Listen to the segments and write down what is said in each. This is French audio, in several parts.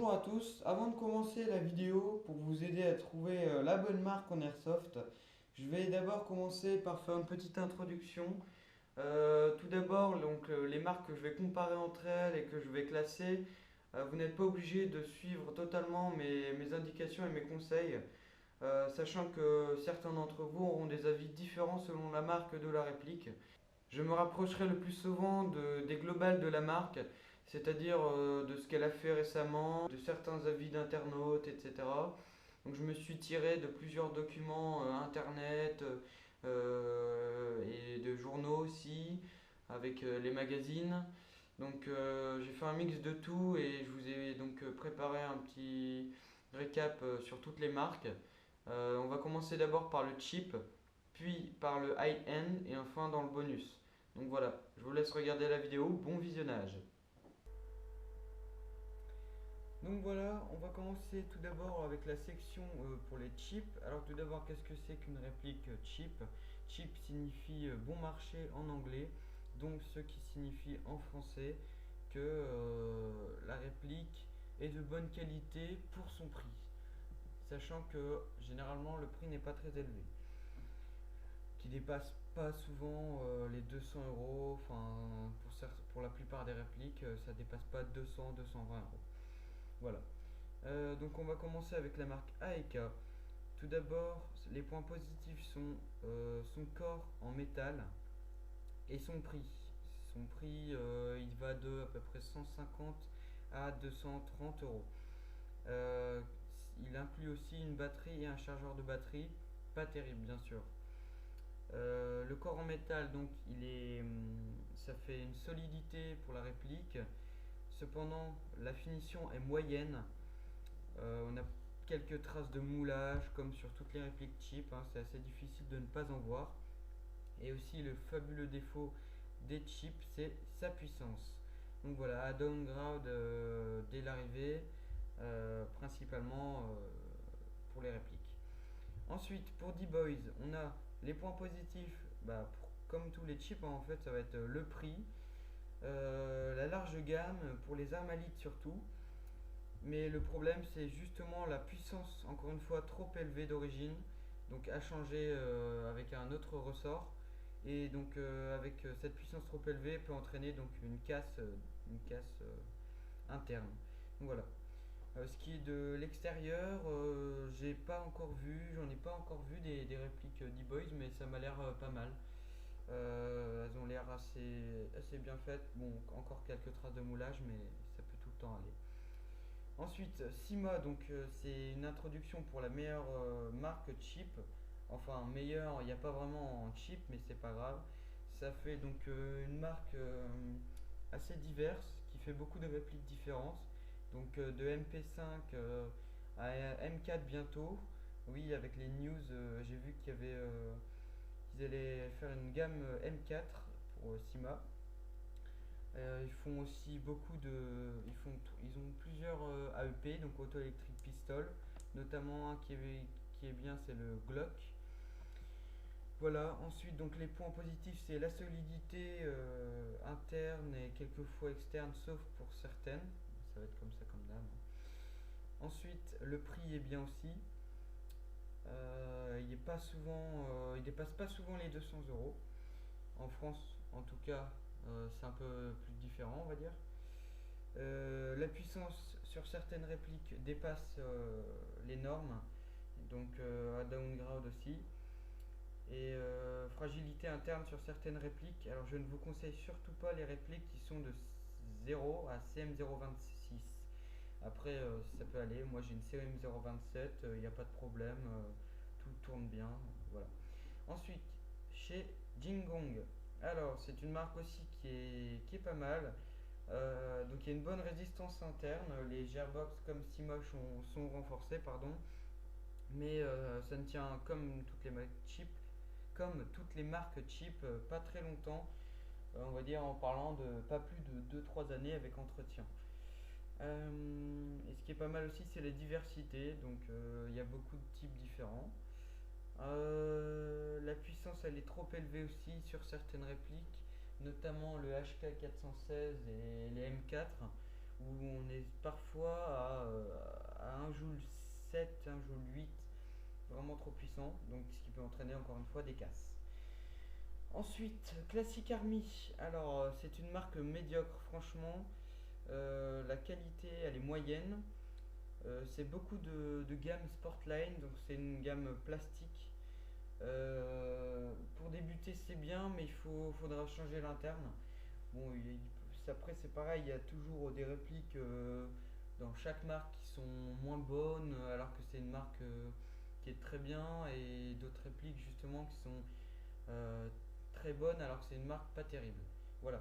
Bonjour à tous, avant de commencer la vidéo, pour vous aider à trouver la bonne marque en airsoft, je vais d'abord commencer par faire une petite introduction. Tout d'abord, les marques que je vais comparer entre elles et que je vais classer, vous n'êtes pas obligé de suivre totalement mes indications et mes conseils, sachant que certains d'entre vous auront des avis différents selon la marque de la réplique. Je me rapprocherai le plus souvent des globales de la marque, c'est-à-dire de ce qu'elle a fait récemment, de certains avis d'internautes, etc. Donc je me suis tiré de plusieurs documents internet et de journaux aussi, avec les magazines. Donc j'ai fait un mix de tout et je vous ai donc préparé un petit récap sur toutes les marques. On va commencer d'abord par le cheap, puis par le high-end et enfin dans le bonus. Donc voilà, je vous laisse regarder la vidéo, bon visionnage. Donc voilà, on va commencer tout d'abord avec la section pour les cheap. Alors tout d'abord, qu'est-ce que c'est qu'une réplique cheap? Cheap signifie bon marché en anglais, donc ce qui signifie en français que la réplique est de bonne qualité pour son prix, sachant que généralement le prix n'est pas très élevé, qui dépasse pas souvent les 200 euros. Enfin, pour la plupart des répliques, ça dépasse pas 200-220 euros. Voilà. Donc on va commencer avec la marque AEK. Tout d'abord, les points positifs sont son corps en métal et son prix. Son prix, il va de à peu près 150 à 230 euros. Euh, il inclut aussi une batterie et un chargeur de batterie, pas terrible bien sûr. Le corps en métal, donc ça fait une solidité pour la réplique. Cependant, la finition est moyenne. On a quelques traces de moulage, comme sur toutes les répliques cheap, hein, c'est assez difficile de ne pas en voir. Et aussi, le fabuleux défaut des chips, c'est sa puissance. Donc voilà, à downgrade dès l'arrivée, principalement pour les répliques. Ensuite, pour D-Boys, on a les points positifs, comme tous les chips, hein, en fait, ça va être le prix, la large gamme pour les armalites surtout. Mais le problème, c'est justement la puissance, encore une fois, trop élevée d'origine, donc à changer avec un autre ressort. Et donc, avec cette puissance trop élevée, peut entraîner donc une casse interne. Donc voilà. Ce qui est de l'extérieur, j'en ai pas encore vu des répliques D-Boys, mais ça m'a l'air pas mal. Elles ont l'air assez bien faites. Bon, encore quelques traces de moulage, mais ça peut tout le temps aller. Ensuite, Sima, donc c'est une introduction pour la meilleure marque cheap. Enfin, meilleure, il n'y a pas vraiment en cheap, mais c'est pas grave. Ça fait donc une marque assez diverse qui fait beaucoup de répliques différentes. Donc de MP5 à M4 bientôt. Oui, avec les news, j'ai vu qu'ils allaient faire une gamme M4 pour Sima. Ils font aussi ils ont plusieurs AEP, donc Auto Electric Pistol, notamment un qui est bien, c'est le Glock. Voilà, ensuite donc les points positifs, c'est la solidité interne et quelquefois externe, sauf pour certaines. Ça va être comme ça comme d'hab. Ensuite, le prix est bien aussi. Il dépasse pas souvent les 200 euros. En France, en tout cas, c'est un peu plus différent, on va dire. La puissance sur certaines répliques dépasse les normes, donc à downgrade aussi. Et fragilité interne sur certaines répliques. Alors je ne vous conseille surtout pas les répliques qui sont de 0 à CM026. Après, ça peut aller. Moi j'ai une CM027, il n'y a pas de problème, tout tourne bien. Voilà. Ensuite, chez Jingong. Alors, c'est une marque aussi qui est pas mal. Donc, il y a une bonne résistance interne. Les gearbox comme Simoch sont renforcés, pardon. Mais ça ne tient comme toutes les marques cheap, pas très longtemps. On va dire en parlant de pas plus de 2-3 années avec entretien. Et ce qui est pas mal aussi, c'est la diversité. Donc, il y a beaucoup de types différents. La puissance elle est trop élevée aussi sur certaines répliques, notamment le HK416 et les M4. où on est parfois à 1,7 Joule, 1,8 Joule, vraiment trop puissant, donc ce qui peut entraîner encore une fois des casses. Ensuite, Classic Army. Alors, c'est une marque médiocre, franchement. La qualité, elle est moyenne. C'est beaucoup de gamme Sportline, donc c'est une gamme plastique. Pour débuter, c'est bien, mais faudra changer l'interne. Bon, après, c'est pareil, il y a toujours des répliques dans chaque marque qui sont moins bonnes, alors que c'est une marque qui est très bien, et d'autres répliques justement qui sont euh, très bonnes, alors que c'est une marque pas terrible. Voilà.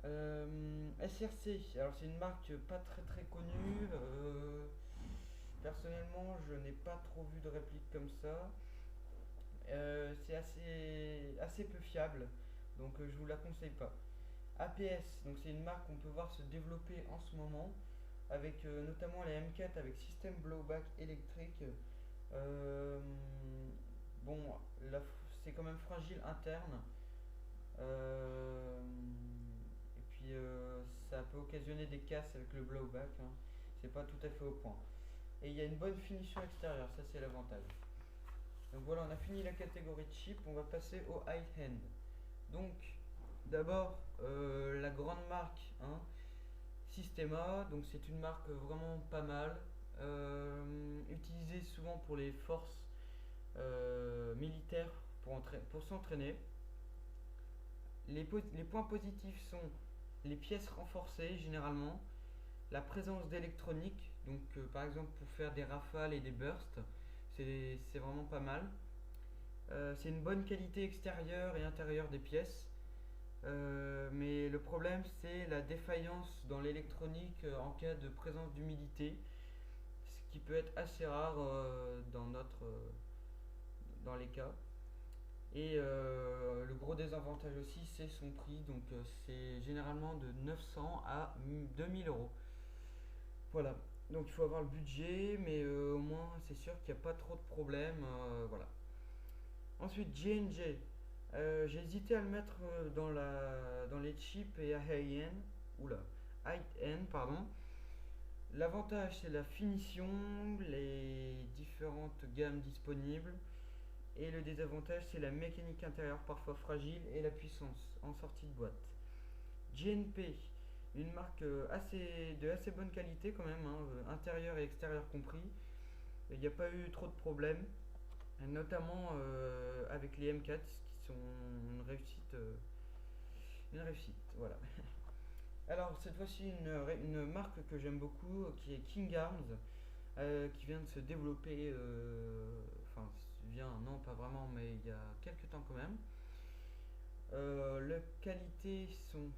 SRC, alors c'est une marque pas très très connue. Personnellement, je n'ai pas trop vu de répliques comme ça. C'est assez peu fiable, donc je vous la conseille pas. APS, donc c'est une marque qu'on peut voir se développer en ce moment, avec notamment les M4 avec système blowback électrique. Euh, bon, c'est quand même fragile interne. Euh, et puis ça peut occasionner des casses avec le blowback, hein. C'est pas tout à fait au point. Et il y a une bonne finition extérieure, ça c'est l'avantage. Donc voilà, on a fini la catégorie de chip, on va passer au high-end. Donc d'abord la grande marque, hein, Systema, donc c'est une marque vraiment pas mal, utilisée souvent pour les forces militaires pour s'entraîner. Les points positifs sont les pièces renforcées généralement, la présence d'électronique, donc par exemple pour faire des rafales et des bursts, c'est vraiment pas mal. C'est une bonne qualité extérieure et intérieure des pièces. Mais le problème, c'est la défaillance dans l'électronique en cas de présence d'humidité, ce qui peut être assez rare dans les cas. Et le gros désavantage aussi, c'est son prix. Donc c'est généralement de 900 à 2000 euros. Voilà. Donc il faut avoir le budget, mais au moins c'est sûr qu'il n'y a pas trop de problèmes. Voilà. Ensuite, J&J. J'ai hésité à le mettre dans les cheap et à high-end. Oula, high-end, pardon. L'avantage, c'est la finition, les différentes gammes disponibles. Et le désavantage, c'est la mécanique intérieure parfois fragile et la puissance en sortie de boîte. GNP, une marque de assez bonne qualité quand même, hein, intérieur et extérieur compris. Il n'y a pas eu trop de problèmes, notamment avec les M4 qui sont une réussite. Voilà. Alors cette fois-ci une marque que j'aime beaucoup qui est King Arms, qui vient de se développer, enfin non pas vraiment, mais il y a quelques temps quand même. Les qualités sont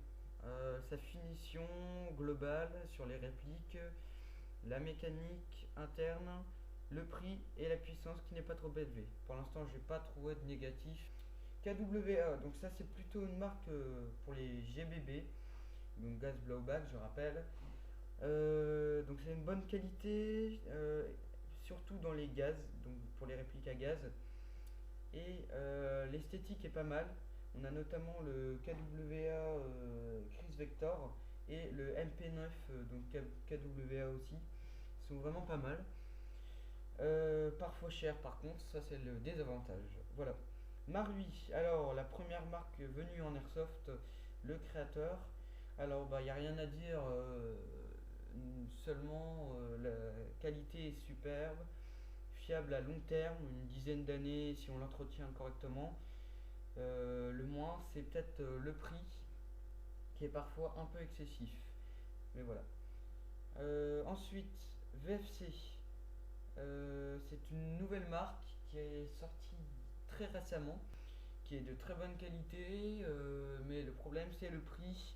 sa finition globale sur les répliques, la mécanique interne, le prix et la puissance qui n'est pas trop élevé. Pour l'instant, j'ai pas trouvé de négatif. KWA, donc ça c'est plutôt une marque pour les GBB, donc Gas Blowback, je rappelle. Donc c'est une bonne qualité, surtout dans les gaz, donc pour les répliques à gaz. Et l'esthétique est pas mal. On a notamment le KWA Chris Vector et le MP9, donc KWA aussi. Ils sont vraiment pas mal. Parfois cher par contre, ça c'est le désavantage. Voilà. Marui, alors la première marque venue en airsoft, le créateur. Alors bah il n'y a rien à dire, seulement la qualité est superbe, fiable à long terme, une dizaine d'années si on l'entretient correctement. Le moins c'est peut-être le prix qui est parfois un peu excessif. Mais voilà. Ensuite, VFC. C'est une nouvelle marque qui est sortie très récemment, qui est de très bonne qualité, mais le problème c'est le prix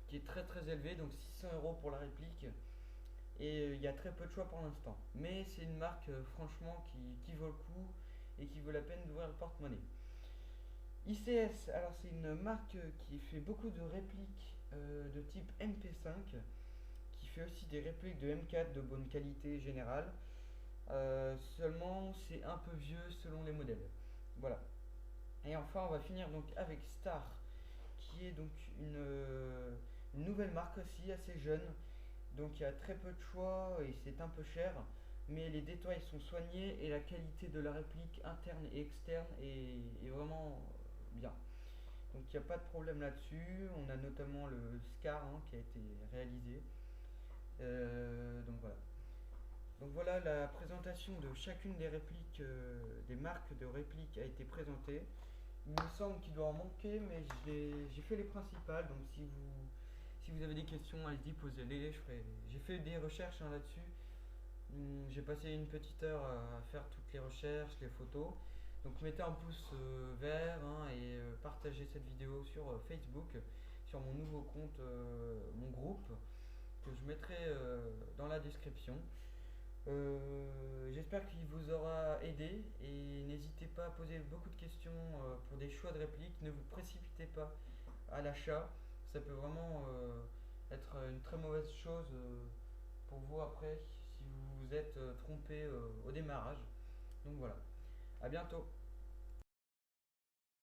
qui est très très élevé, donc 600 € pour la réplique. Et il y a très peu de choix pour l'instant. Mais c'est une marque franchement qui vaut le coup et qui vaut la peine d'ouvrir le porte-monnaie. ICS, alors c'est une marque qui fait beaucoup de répliques de type MP5, qui fait aussi des répliques de M4 de bonne qualité générale. Seulement c'est un peu vieux selon les modèles. Voilà. Et enfin on va finir donc avec Star, qui est donc une nouvelle marque aussi assez jeune, Donc il y a très peu de choix et c'est un peu cher, mais les détails sont soignés et la qualité de la réplique interne et externe est vraiment bien. Donc il n'y a pas de problème là-dessus. On a notamment le SCAR qui a été réalisé. Donc voilà. Donc voilà, la présentation de chacune des répliques, des marques de répliques a été présentée. Il me semble qu'il doit en manquer, mais j'ai fait les principales. Donc si vous avez des questions, allez-y, posez-les. J'ai fait des recherches là-dessus. J'ai passé une petite heure à faire toutes les recherches, les photos. Donc mettez un pouce vert et partagez cette vidéo sur Facebook, sur mon nouveau compte, mon groupe, que je mettrai dans la description. J'espère qu'il vous aura aidé et n'hésitez pas à poser beaucoup de questions pour des choix de répliques. Ne vous précipitez pas à l'achat. Ça peut vraiment être une très mauvaise chose pour vous après si vous vous êtes trompé au démarrage. Donc voilà, à bientôt.